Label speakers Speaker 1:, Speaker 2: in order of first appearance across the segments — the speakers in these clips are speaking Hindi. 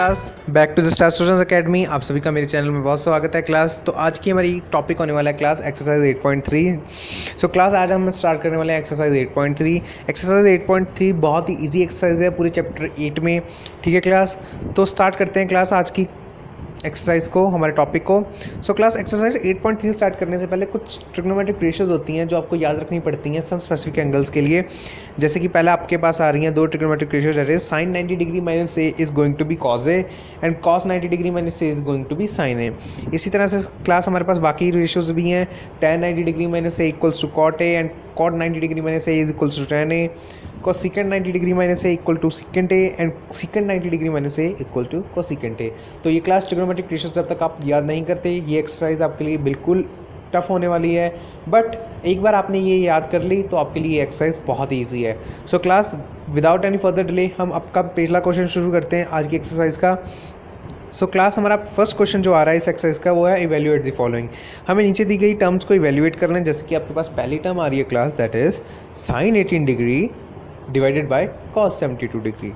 Speaker 1: Class, back to the star students academy. आप सभी का मेरे चैनल में बहुत स्वागत है क्लास। तो आज की हमारी टॉपिक होने वाला है क्लास एक्सरसाइज 8.3। सो क्लास आज हम स्टार्ट करने वाले हैं एक्सरसाइज 8.3। एक्सरसाइज 8.3 बहुत ही इजी एक्सरसाइज है पूरे चैप्टर 8 में। ठीक है क्लास, तो स्टार्ट करते हैं क्लास आज की एक्सरसाइज को, हमारे टॉपिक को। सो क्लास एक्सरसाइज 8.3 स्टार्ट करने से पहले कुछ ट्रिग्नोमेट्रिक रेशियोज होती हैं जो आपको याद रखनी पड़ती हैं सम स्पेसिफिक एंगल्स के लिए। जैसे कि पहले आपके पास आ रही हैं दो trigonometric ratios, that is sine 90 degree minus A is going to be cos A and cos 90 degree minus A is going to be sine A. इसी तरह से क्लास हमारे पास बाकी रेशियोज भी हैं, tan 90 degree minus A equals to cot a and cot 90 degree minus A is equals to tan a, cosecant 90 degree minus A equal to secant a and secant 90 degree minus A equal to cosecant a. तो ये क्लास ट्रिग्नोमेट्रिक रेशियोज जब तक आप याद नहीं करते, ये एक्सरसाइज आपके लिए बिल्कुल टफ होने वाली है, बट एक बार आपने ये याद कर ली तो आपके लिए ये एक्सरसाइज बहुत ईजी है। So class without any further delay हम आपका पहला क्वेश्चन शुरू करते हैं आज की एक्सरसाइज का। सो क्लास हमारा फर्स्ट क्वेश्चन जो आ रहा है इस एक्सरसाइज का वो है इवेल्युएट द फॉलोइंग। हमें नीचे दी गई टर्म्स को इवेल्युएट करना है। जैसे कि आपके पास पहली टर्म आ रही है class, that is sine 18 degree divided by cos 72 degree.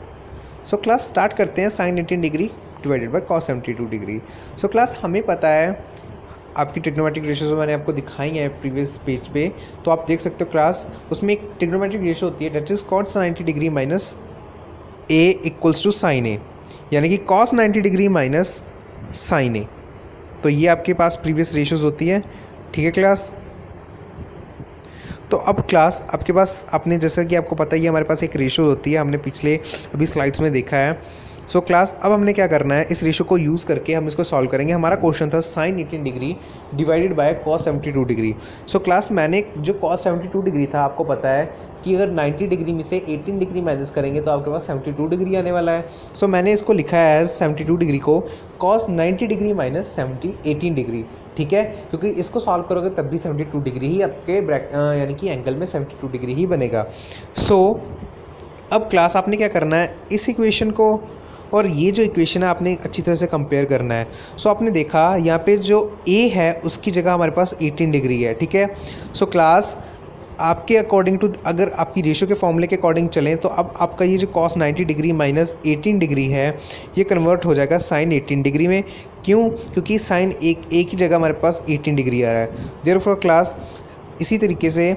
Speaker 1: So class start करते हैं sine 18 degree divided by cos 72 degree. So class हमें पता है आपकी ट्रिग्नोमेट्रिक रेशियोज मैंने आपको दिखाई है प्रीवियस पेज पे, तो आप देख सकते हो क्लास उसमें एक ट्रिग्नोमेट्रिक रेशियो होती है that is cos 90 degree minus A equals to sine A, यानी कि cos 90 degree minus sine A. तो ये आपके पास प्रीवियस रेशियोज होती है। ठीक है क्लास, तो अब क्लास आपके पास आपने जैसा कि आपको पता ही है हमारे पास एक रेशियो होती है, हमने पिछले अभी स्लाइड्स में देखा है। सो क्लास अब हमने क्या करना है, इस रेशियो को यूज़ करके हम इसको सॉल्व करेंगे। हमारा क्वेश्चन था sine 18 degree divided by cos 72 degree. So class मैंने जो कॉस 72 डिग्री था, आपको पता है कि अगर 90 डिग्री में से 18 डिग्री माइनस करेंगे तो आपके पास 72 डिग्री आने वाला है। सो मैंने इसको लिखा है एज 72 डिग्री को कॉस 90 डिग्री माइनस 18 डिग्री। ठीक है, क्योंकि इसको सॉल्व करोगे तब भी 72 डिग्री ही आपके यानी कि एंगल में 72 डिग्री ही बनेगा। सो अब क्लास आपने क्या करना है, इस इक्वेशन को और ये जो इक्वेशन है आपने अच्छी तरह से कंपेयर करना है। सो आपने देखा यहाँ पे जो ए है उसकी जगह हमारे पास 18 डिग्री है। ठीक है, सो क्लास आपके अकॉर्डिंग टू, अगर आपकी रेशियो के फॉर्मूले के अकॉर्डिंग चलें तो अब आपका ये जो कॉस 90 डिग्री माइनस 18 डिग्री है ये कन्वर्ट हो जाएगा साइन 18 डिग्री में। क्यों? क्योंकि साइन एक की जगह हमारे पास 18 डिग्री आ रहा है। देयरफॉर क्लास इसी तरीके से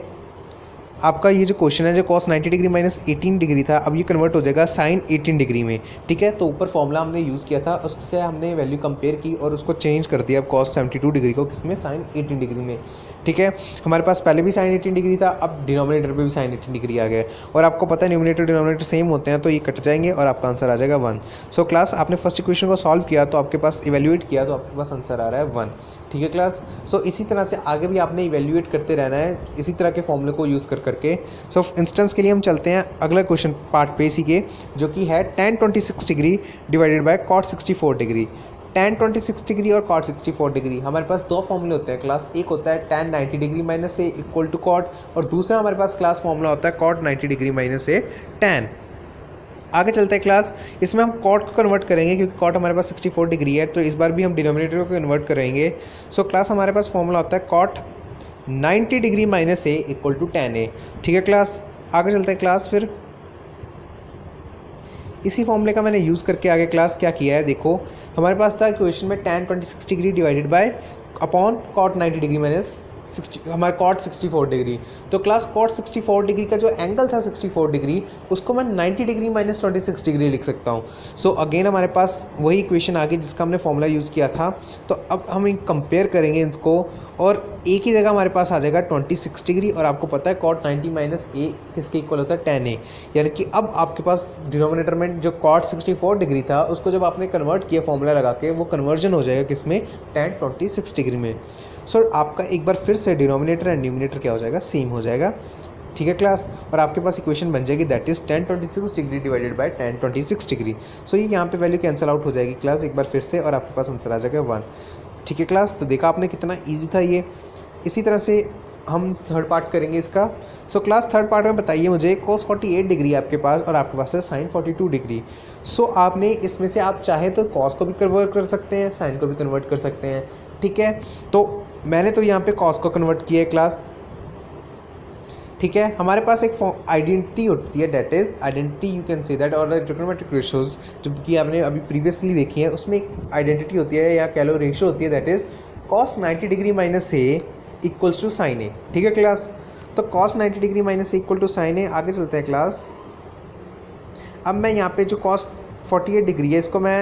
Speaker 1: आपका ये जो क्वेश्चन है जो cos 90 डिग्री माइनस 18 डिग्री था, अब ये कन्वर्ट हो जाएगा साइन 18 डिग्री में। ठीक है, तो ऊपर फॉर्मूला हमने यूज़ किया था उससे हमने वैल्यू कंपेयर की और उसको चेंज कर दिया cos 72 डिग्री को किसमें, साइन 18 डिग्री में। ठीक है, हमारे पास पहले भी साइन 18 डिग्री था, अब डिनोमिनेटर पे भी साइन 18 डिग्री आ गया और आपको पता है न्यूमिनेटर डिनोमिनेटर सेम होते हैं तो ये कट जाएंगे और आपका आंसर आ जाएगा 1। सो क्लास आपने फर्स्ट इक्वेशन को सॉल्व किया तो आपके पास इवेल्युएट किया तो आपके पास आंसर आ रहा है 1। ठीक है क्लास, सो इसी तरह से आगे भी आपने इवेल्युएट करते रहना है इसी तरह के फॉर्मूले को यूज़ कर करके। सो इंस्टेंस के लिए हम चलते हैं अगला क्वेश्चन पार्ट पे इसी के, जो कि है tan 26 degree divided bye cot 64 degree. tan 26 degree और cot 64 डिग्री हमारे पास दो फॉर्मूले होते हैं क्लास, एक होता है tan 90 degree minus A equal to cot और दूसरा हमारे पास क्लास फॉर्मूला होता है cot 90 degree minus a tan। आगे चलते हैं क्लास, इसमें हम कॉट को कन्वर्ट करेंगे क्योंकि कॉट हमारे पास 64 डिग्री है तो इस बार भी हम डिनोमिनेटर को कन्वर्ट करेंगे। सो क्लास हमारे पास फॉर्मूला होता है cot 90 degree minus A equal to tan a. ठीक है क्लास, आगे चलते हैं क्लास, फिर इसी फॉर्मूले का मैंने यूज़ करके आगे क्लास क्या किया है, देखो हमारे पास था इक्वेशन में tan 26 degree divided bye upon cot 90 degree minus 60 हमारा cot 64 डिग्री। तो क्लास cot 64 डिग्री का जो एंगल था 64 डिग्री उसको मैं 90 डिग्री माइनस 26 डिग्री लिख सकता हूँ। सो अगेन हमारे पास वही इक्वेशन आ गई जिसका हमने फॉर्मूला यूज़ किया था। तो अब हम कंपेयर करेंगे इसको और ए की जगह हमारे पास आ जाएगा 26 डिग्री और आपको पता है cot 90 माइनस ए किसके इक्वल होता है, tan ए। यानी कि अब आपके पास डिनोमिनेटर में जो cot 64 डिग्री था उसको जब आपने कन्वर्ट किया फॉर्मूला लगा के, वो कन्वर्जन हो जाएगा किसमें, tan 26 डिग्री में। सो आपका एक बार फिर से डिनोमिनेटर एंड न्यूमिनेटर क्या हो जाएगा, सेम हो जाएगा। ठीक है क्लास, और आपके पास इक्वेशन बन जाएगी that is tan 26 degree divided by tan 26 degree. So ये यहाँ पे वैल्यू कैंसिल आउट हो जाएगी क्लास एक बार फिर से और आपके पास आंसर आ जाएगा 1। ठीक है क्लास, तो देखा आपने कितना ईजी था ये। इसी तरह से हम थर्ड पार्ट करेंगे इसका। सो क्लास थर्ड पार्ट में बताइए मुझे cos 48 डिग्री आपके पास और आपके पास है sin 42 डिग्री। सो आपने इसमें से आप चाहे तो cos को भी कन्वर्ट कर सकते हैं, sin को भी कन्वर्ट कर सकते हैं। ठीक है, तो मैंने तो यहाँ पे cos को कन्वर्ट किया है क्लास, ठीक है, हमारे पास एक आइडेंटिटी होती है, that is identity you can say that, और ट्रिग्नोमेट्रिक रेशियोज जो कि आपने अभी प्रीवियसली देखी है उसमें एक आइडेंटिटी होती है या कह लो रेशियो होती है, that is cos 90 degree minus A equals to sine A. ठीक है क्लास, तो cos 90 degree minus A equal to sine A. आगे चलते हैं क्लास। अब मैं यहाँ पे जो cos 48 डिग्री है इसको मैं,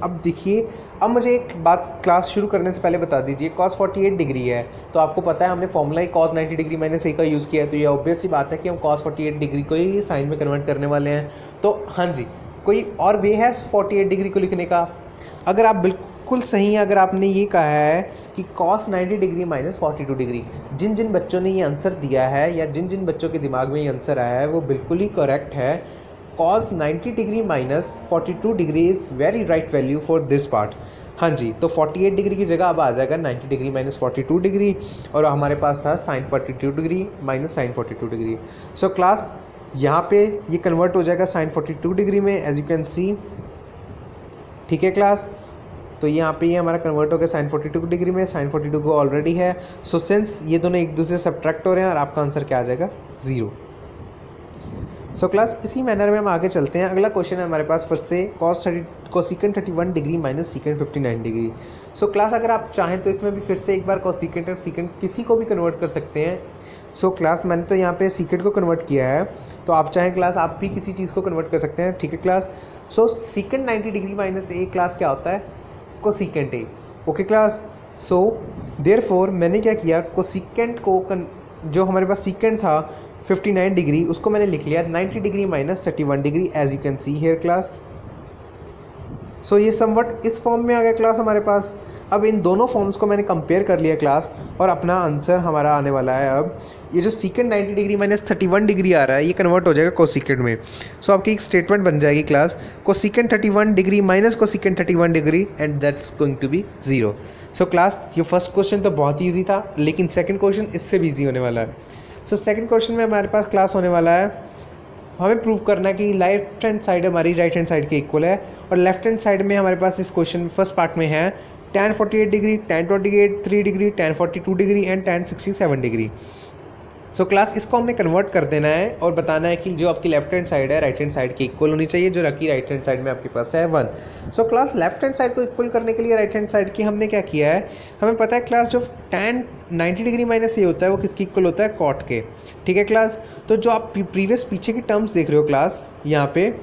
Speaker 1: अब देखिए, अब मुझे एक बात क्लास शुरू करने से पहले बता दीजिए, cos 48 डिग्री है तो आपको पता है हमने फॉर्मूला ही cos 90 डिग्री माइनस ए का यूज़ किया है, तो ये ऑब्वियस सी बात है कि हम cos 48 डिग्री को ही साइन में कन्वर्ट करने वाले हैं। तो हाँ जी, कोई और वे है 48 डिग्री को लिखने का? अगर आप बिल्कुल सही है, अगर आपने ये कहा है कि cos 90 डिग्री माइनस 42 डिग्री, जिन जिन बच्चों ने ये आंसर दिया है या जिन जिन बच्चों के दिमाग में ये आंसर आया है वो बिल्कुल ही करेक्ट है। cos 90 degree minus 42 degree is very right value for this part. हाँ जी, तो 48 डिग्री की जगह अब आ जाएगा 90 डिग्री माइनस 42 डिग्री, और हमारे पास था sin 42 degree minus sin 42 degree. So class यहाँ पे ये कन्वर्ट हो जाएगा sin 42 डिग्री में, एज यू कैन सी। ठीक है क्लास, तो यहाँ पे ये हमारा कन्वर्ट हो गया sin 42 डिग्री में, sin 42 को ऑलरेडी है। सो सिंस ये दोनों एक दूसरे से सब्ट्रैक्ट हो रहे हैं और आपका आंसर क्या आ जाएगा? 0। सो क्लास इसी मैनर में हम आगे चलते हैं। अगला क्वेश्चन है हमारे पास फिर से cosecant 31 degree minus secant 59 degree. So class अगर आप चाहें तो इसमें भी फिर से एक बार कोसिकेंट और सीकेंट किसी को भी कन्वर्ट कर सकते हैं। सो क्लास मैंने तो यहाँ पे सीकेंट को कन्वर्ट किया है, तो आप चाहें क्लास आप भी किसी चीज़ को कन्वर्ट कर सकते हैं। ठीक है क्लास, सो सीकेंट 90 डिग्री माइनस ए क्लास क्या होता है? Cosecant A. Okay class, so therefore मैंने क्या किया, कोसिकेंट को जो हमारे पास सीकेंट था 59 डिग्री उसको मैंने लिख लिया 90 degree minus 31 degree, as you can see here class. So ये समवट इस फॉर्म में आ गया क्लास हमारे पास। अब इन दोनों फॉर्म्स को मैंने कंपेयर कर लिया क्लास, और अपना आंसर हमारा आने वाला है। अब ये जो सीकेंट 90 डिग्री माइनस 31 डिग्री आ रहा है ये कन्वर्ट हो जाएगा कोसिकेंट में। सो आपकी एक स्टेटमेंट बन जाएगी class, cosecant 31 degree minus cosecant 31 degree, and that's going to be 0। So class ये फर्स्ट क्वेश्चन तो बहुत ईजी था, लेकिन सेकेंड क्वेश्चन इससे भी ईजी होने वाला है। सो सेकंड क्वेश्चन में हमारे पास क्लास होने वाला है, हमें प्रूव करना है कि लेफ्ट हैंड साइड हमारी राइट हैंड साइड के इक्वल है, और लेफ्ट हैंड साइड में हमारे पास इस क्वेश्चन फर्स्ट पार्ट में है tan 48 degree, tan 3 degree, tan 42 degree and tan 67 degree. So class इसको हमने कन्वर्ट कर देना है और बताना है कि जो आपकी लेफ्ट हैंड साइड है राइट हैंड साइड के इक्वल होनी चाहिए, जो रखी राइट हैंड साइड में आपके पास है 1। So class left hand side को इक्वल करने के लिए राइट हैंड साइड की हमने क्या किया है, हमें पता है क्लास जो tan 90 डिग्री माइनस ये होता है वो किसकी इक्वल होता है? कॉट के। ठीक है क्लास, तो जो आप प्रीवियस पीछे की टर्म्स देख रहे हो क्लास, यहाँ पे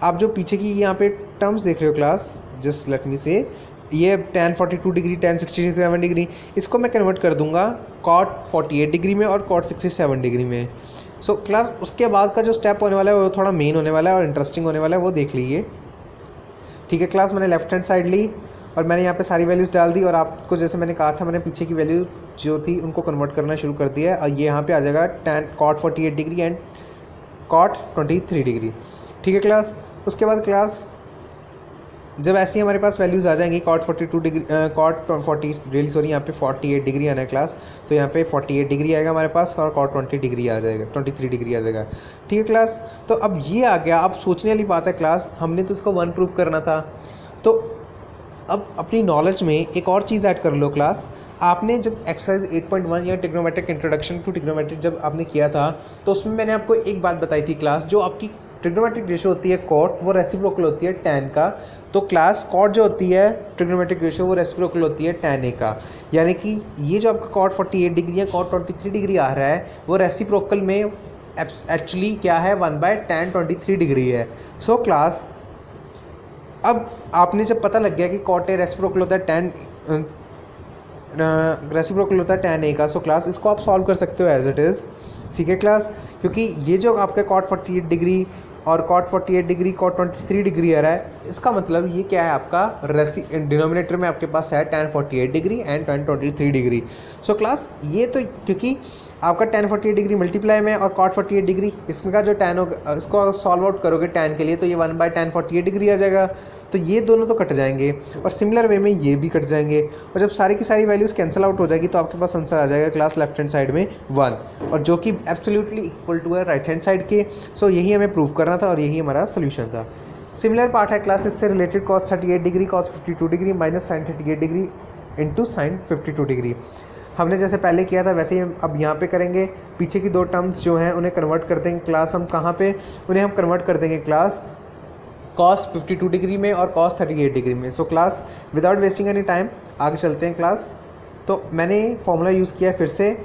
Speaker 1: आप जो पीछे की यहाँ पे टर्म्स देख रहे हो क्लास, जस्ट लेट मी से, ये tan 42 डिग्री, tan 67 डिग्री, इसको मैं कन्वर्ट कर दूंगा cot 48 डिग्री में और cot 67 डिग्री में। सो क्लास उसके बाद का जो स्टेप होने वाला है वो थोड़ा मेन होने वाला है और इंटरेस्टिंग होने वाला है, वो देख लीजिए। ठीक है क्लास, मैंने लेफ्ट हैंड साइड ली और मैंने यहाँ पे सारी वैल्यूज़ डाल दी, और आपको जैसे मैंने कहा था मैंने पीछे की वैल्यू जो थी उनको कन्वर्ट करना शुरू कर दिया है, और ये यहाँ पे आ जाएगा cot 48 degree and cot 23 degree. ठीक है क्लास, उसके बाद क्लास जब ऐसी हमारे पास वैल्यूज़ आ जाएंगी cot 42 degree, cot 40 really sorry यहाँ पे 48 डिग्री आना है क्लास, तो यहाँ पे 48 डिग्री आएगा हमारे पास, और cot 20 डिग्री आ जाएगा, 23 डिग्री आ जाएगा। ठीक है क्लास, तो अब ये आ गया। अब सोचने वाली बात है क्लास, हमने तो इसको 1 प्रूफ करना था, तो अब अपनी नॉलेज में एक और चीज़ ऐड कर लो क्लास। आपने जब एक्सरसाइज 8.1 या ट्रिग्नोमेट्रिक इंट्रोडक्शन टू ट्रिग्नोमेट्रिक जब आपने किया था, तो उसमें मैंने आपको एक बात बताई थी क्लास, जो आपकी ट्रिग्नोमेट्रिक रेशियो होती है कॉट, वो रेसिप्रोकल होती है tan का। तो क्लास कॉट जो होती है ट्रिग्नोमेट्रिक रेशियो वो रेसिप्रोकल होती है tan a का, यानी कि ये जो आपका cot 48 डिग्री या cot 23 डिग्री आ रहा है वो रेसिप्रोकल में एक्चुअली क्या है 1/tan 23 डिग्री है। सो क्लास अब आपने जब पता लग गया कि cot a रेसिप्रोकल होता है tan a का, सो क्लास इसको आप सॉल्व कर सकते हो एज इट इज़। ठीक है क्लास, क्योंकि ये जो आपका cot 48 डिग्री और cot 48 डिग्री cot 23 डिग्री आ रहा है, इसका मतलब ये क्या है, आपका डिनोमिनेटर में आपके पास है tan 48 degree and tan 23 degree. So class ये तो क्योंकि आपका tan 48 डिग्री मल्टीप्लाई में और cot 48 डिग्री, इसमें का जो tan होगा इसको आप सॉल्व आउट करोगे tan के लिए, तो ये 1/tan 48 डिग्री आ जाएगा, तो ये दोनों तो कट जाएंगे, और सिमिलर वे में ये भी कट जाएंगे, और जब सारी की सारी वैल्यूज़ कैंसिल आउट हो जाएगी तो आपके पास आंसर आ जाएगा क्लास लेफ्ट हैंड साइड में 1, और जो कि एब्सोल्युटली इक्वल टू है राइट हैंड साइड के। सो यही हमें प्रूव करना था और यही हमारा सोल्यूशन था। सिमिलर पार्ट है क्लास इससे related cos 38 degree cos 52 degree minus sin 38 degree into sin 52 degree. हमने जैसे पहले किया था वैसे ही हम अब यहाँ पे करेंगे। पीछे की 2 टर्म्स जो हैं उन्हें कन्वर्ट कर देंगे क्लास हम कहाँ पे, उन्हें हम कन्वर्ट कर देंगे क्लास cos 52 डिग्री में और cos 38 डिग्री में। So class without wasting any time आगे चलते हैं क्लास। तो मैंने फॉर्मूला यूज़ किया फिर से,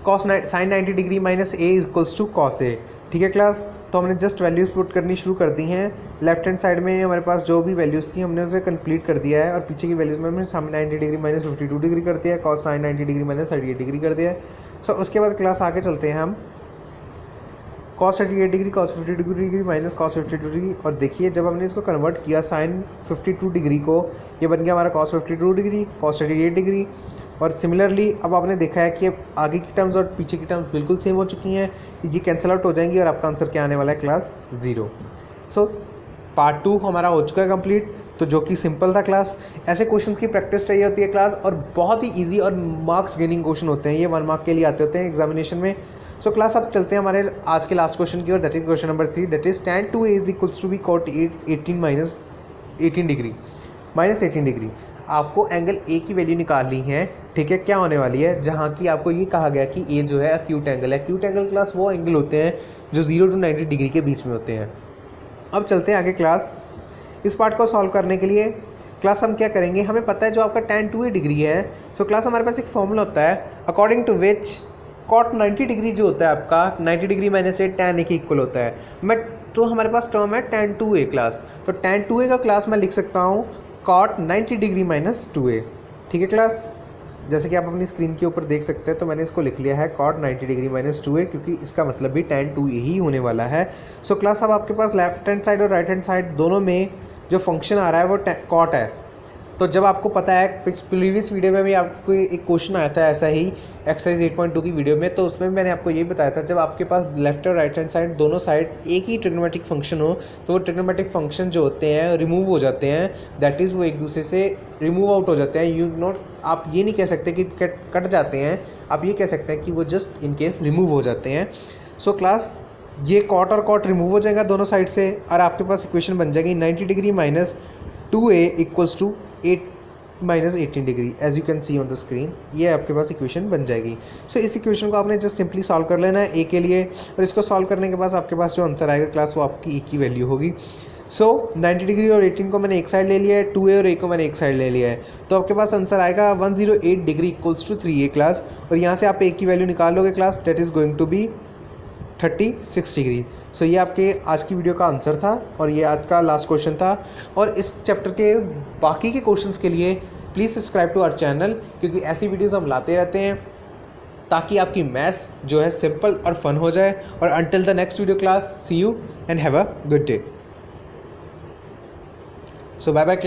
Speaker 1: sin 90 degree minus A equals to cos a. ठीक है क्लास, तो हमने जस्ट वैल्यूज़ पुट करनी शुरू कर दी हैं। लेफ्ट हैंड साइड में हमारे पास जो भी वैल्यूज़ थी हमने उसे कंप्लीट कर दिया है, और पीछे की वैल्यूज़ में हमने sin 90 डिग्री माइनस 52 डिग्री कर दिया है, cos sin 90 degree minus 38 degree कर दिया है। सो उसके बाद क्लास आगे चलते हैं हम cos 38 degree cos 52 degree minus cos 52 degree, और देखिए जब हमने इसको कन्वर्ट किया sin 52 डिग्री को, ये बन गया हमारा cos 52 डिग्री cos 38 डिग्री। और सिमिलरली अब आपने देखा है कि आगे की टर्म्स और पीछे की टर्म्स बिल्कुल सेम हो चुकी हैं, ये कैंसिल आउट हो जाएंगी और आपका आंसर क्या आने वाला है क्लास 0। सो पार्ट 2 हमारा हो चुका है कंप्लीट, तो जो कि सिंपल था क्लास। ऐसे क्वेश्चंस की प्रैक्टिस चाहिए होती है क्लास, और बहुत ही इजी और मार्क्स गेनिंग क्वेश्चन होते हैं, ये 1 मार्क के लिए आते होते हैं एग्जामिनेशन में। सो क्लास अब चलते हैं हमारे आज के लास्ट क्वेश्चन की ओर, that is question number 3, that is tan 2a is equals to B cot 18 minus 18 degree minus 18 degree. आपको एंगल ए की वैल्यू निकालनी है। ठीक है, क्या होने वाली है, जहाँ की आपको ये कहा गया कि ए जो है अक्यूट एंगल है। अक्यूट एंगल क्लास वो एंगल होते हैं जो 0 to 90 डिग्री के बीच में होते हैं। अब चलते हैं आगे क्लास। इस पार्ट को सॉल्व करने के लिए क्लास हम क्या करेंगे, हमें पता है जो आपका tan 2a डिग्री है। सो क्लास हमारे पास एक फॉर्मूला होता है according to which cot 90 degree जो होता है आपका 90 degree minus a tan a के इक्वल होता है। मैं तो हमारे पास टर्म है tan 2a क्लास, तो tan 2a का क्लास मैं लिख सकता हूँ cot 90 डिग्री माइनस 2a। ठीक है क्लास, जैसे कि आप अपनी स्क्रीन के ऊपर देख सकते हैं, तो मैंने इसको लिख लिया है cot 90 डिग्री माइनस 2a, क्योंकि इसका मतलब भी tan 2a ही होने वाला है। सो क्लास अब आपके पास लेफ्ट हैंड साइड और राइट हैंड साइड दोनों में जो फंक्शन आ रहा है वो cot है। तो जब आपको पता है, प्रीवियस वीडियो में भी आपको एक क्वेश्चन आया था ऐसा ही एक्सरसाइज 8.2 की वीडियो में, तो उसमें मैंने आपको यही बताया था जब आपके पास लेफ्ट और राइट हैंड साइड दोनों साइड एक ही ट्रिग्नोमेट्रिक फंक्शन हो, तो वो ट्रिग्नोमेट्रिक फंक्शन जो होते हैं रिमूव हो जाते हैं, दैट इज़ वो एक दूसरे से रिमूव आउट हो जाते हैं। यू नॉट, आप ये नहीं कह सकते कि कट जाते हैं, आप ये कह सकते हैं कि वो जस्ट इन केस रिमूव हो जाते हैं। सो क्लास ये cot और cot रिमूव हो जाएगा दोनों साइड से, और आपके पास इक्वेशन बन जाएगी 90 degree minus 2a equals to 8 minus 18 degree, as you can see on the screen. ये आपके पास इक्वेशन बन जाएगी। सो इस इक्वेशन को आपने जस्ट सिंपली सॉल्व कर लेना है ए के लिए, और इसको सॉल्व करने के बाद आपके पास जो आंसर आएगा क्लास वो आपकी ए की वैल्यू होगी। सो 90 डिग्री और 18 को मैंने एक साइड ले लिया है, 2a और a को मैंने एक साइड ले लिया है, तो आपके पास आंसर आएगा 108 degree equals to 3a class, और यहाँ से आप a की वैल्यू निकाल लोगे class, that is going to be 36 degree. So ये आपके आज की वीडियो का आंसर था, और ये आज का लास्ट क्वेश्चन था। और इस चैप्टर के बाकी के क्वेश्चंस के लिए please subscribe to our channel, क्योंकि ऐसी वीडियोस हम लाते रहते हैं ताकि आपकी मैथ्स जो है सिंपल और फन हो जाए। और until the next video class, see you and have a good day. So bye bye class.